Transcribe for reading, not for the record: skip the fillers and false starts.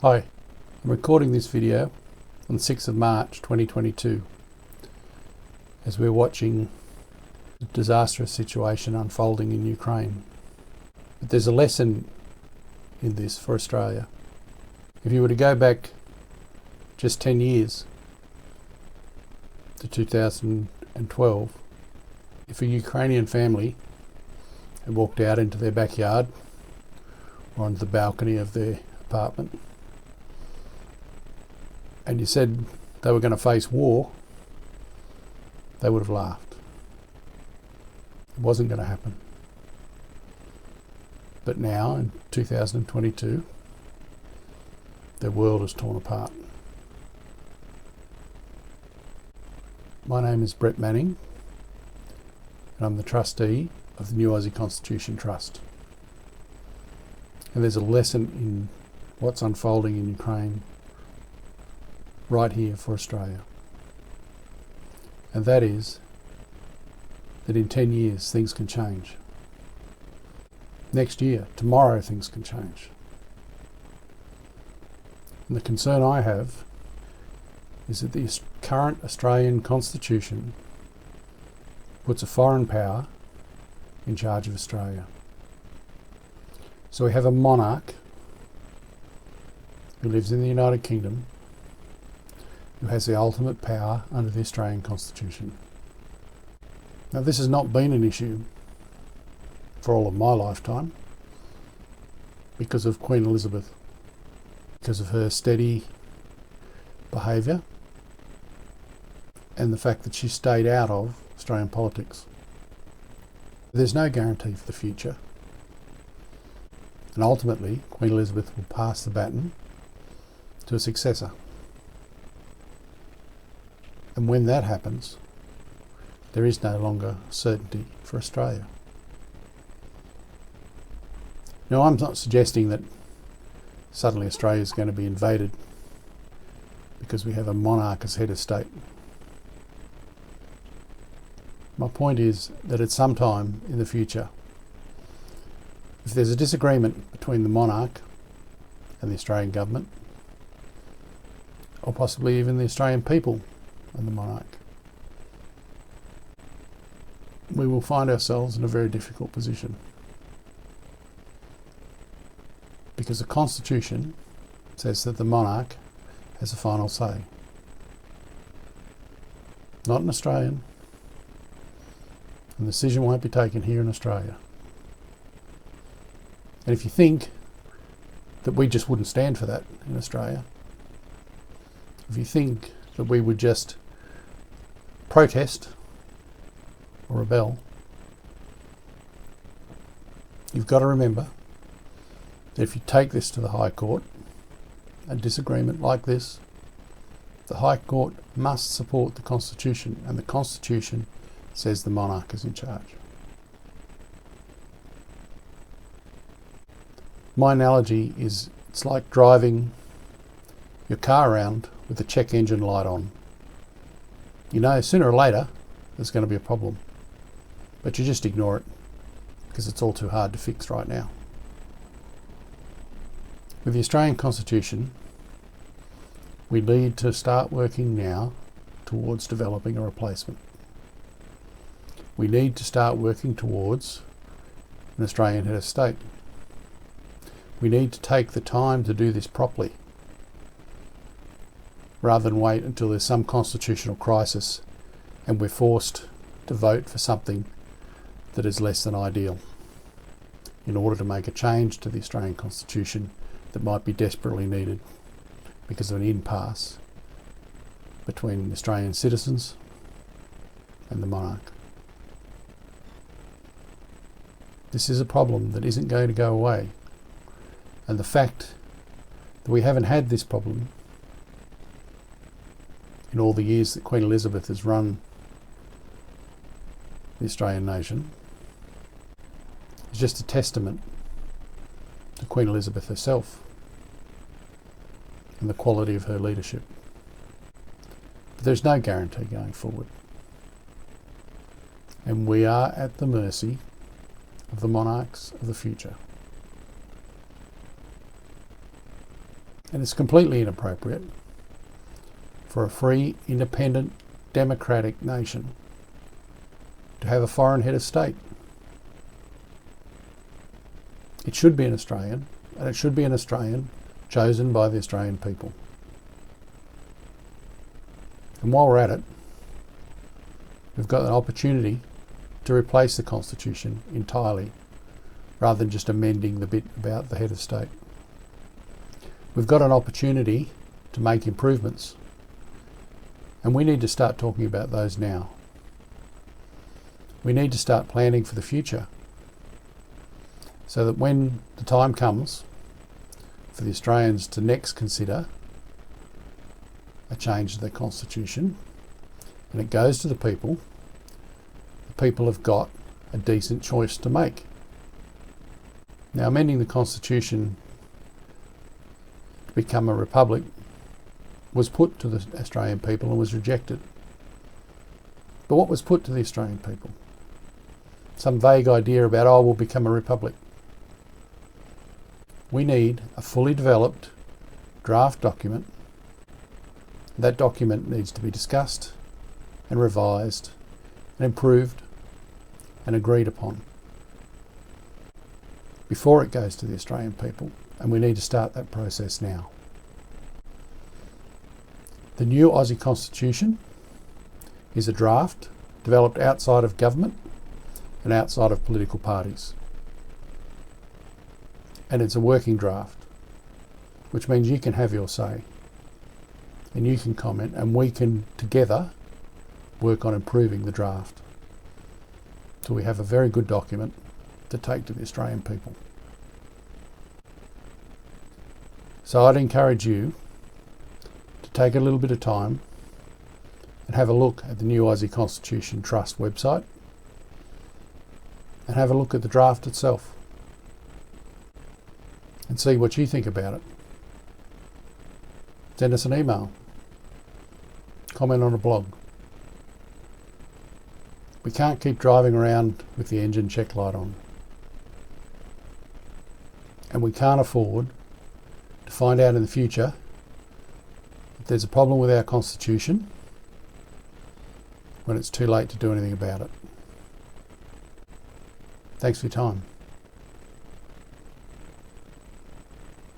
Hi, I'm recording this video on 6th of March 2022 as we're watching the disastrous situation unfolding in Ukraine. But there's a lesson in this for Australia. If you were to go back just 10 years to 2012, if a Ukrainian family had walked out into their backyard or onto the balcony of their apartment and you said they were going to face war, they would have laughed. It wasn't going to happen. But now, in 2022, the world is torn apart. My name is Brett Manning, and I'm the trustee of the new Aussie Constitution Trust. And there's a lesson in what's unfolding in Ukraine right here for Australia. And that is that in 10 years things can change. Next year, tomorrow, things can change. And the concern I have is that the current Australian Constitution puts a foreign power in charge of Australia. So we have a monarch who lives in the United Kingdom, who has the ultimate power under the Australian Constitution. Now, this has not been an issue for all of my lifetime because of Queen Elizabeth, because of her steady behaviour and the fact that she stayed out of Australian politics. There's no guarantee for the future, and ultimately Queen Elizabeth will pass the baton to a successor. And when that happens, there is no longer certainty for Australia. Now, I'm not suggesting that suddenly Australia is going to be invaded because we have a monarch as head of state. My point is that at some time in the future, if there's a disagreement between the monarch and the Australian government, or possibly even the Australian people and the monarch, we will find ourselves in a very difficult position. Because the Constitution says that the monarch has a final say. Not an Australian. And the decision won't be taken here in Australia. And if you think that we just wouldn't stand for that in Australia, if you think that we would just protest or rebel, you've got to remember that if you take this to the High Court, a disagreement like this, the High Court must support the Constitution, and the Constitution says the monarch is in charge. My analogy is it's like driving your car around with the check engine light on. You know, sooner or later there's going to be a problem, but you just ignore it because it's all too hard to fix right now. With the Australian Constitution, we need to start working now towards developing a replacement. We need to start working towards an Australian head of state. We need to take the time to do this properly, rather than wait until there's some constitutional crisis and we're forced to vote for something that is less than ideal in order to make a change to the Australian Constitution that might be desperately needed because of an impasse between Australian citizens and the monarch. This is a problem that isn't going to go away, and the fact that we haven't had this problem in all the years that Queen Elizabeth has run the Australian nation is just a testament to Queen Elizabeth herself and the quality of her leadership. But there's no guarantee going forward. And we are at the mercy of the monarchs of the future. And it's completely inappropriate for a free, independent, democratic nation to have a foreign head of state. It should be an Australian, and it should be an Australian chosen by the Australian people. And while we're at it, we've got an opportunity to replace the Constitution entirely, rather than just amending the bit about the head of state. We've got an opportunity to make improvements, and we need to start talking about those now. We need to start planning for the future, so that when the time comes for the Australians to next consider a change to their Constitution, and it goes to the people have got a decent choice to make. Now, amending the Constitution to become a republic was put to the Australian people and was rejected. But what was put to the Australian people? Some vague idea about, oh, we'll become a republic. We need a fully developed draft document. That document needs to be discussed and revised and improved and agreed upon before it goes to the Australian people, and we need to start that process now. The new Aussie Constitution is a draft developed outside of government and outside of political parties. And it's a working draft, which means you can have your say and you can comment, and we can together work on improving the draft so we have a very good document to take to the Australian people. So I'd encourage you to take a little bit of time and have a look at the new Aussie Constitution Trust website and have a look at the draft itself and see what you think about it. Send us an email, comment on a blog. We can't keep driving around with the engine check light on. And we can't afford to find out in the future if there's a problem with our Constitution when it's too late to do anything about it. Thanks for your time.